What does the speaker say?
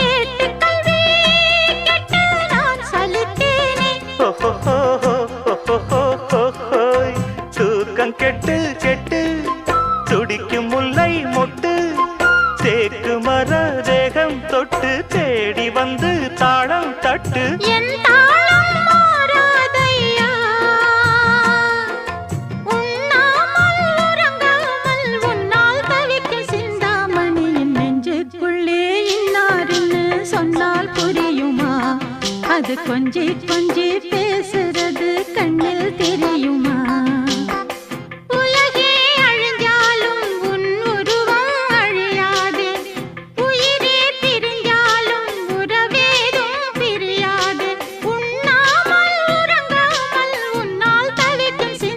ஏட்டுக்கல்வி கெட்டு நான் சலித்தேனே. தூக்கம் கெட்டு கெட்டு துடிக்கும் முல்லை மொட்டு தேக்கு மர தேகம் தொட்டு தேடி வந்து தாளம் தட்டு. என் தாளம் மாறாதையா, உண்ணாமல் உறங்காமல் உன்னால் தவிக்கும் சிந்தாமணி என் நெஞ்சுக்குள்ளே இன்னாருன்னு சொன்னால் புரியுமா? அது கொஞ்சி கொஞ்சி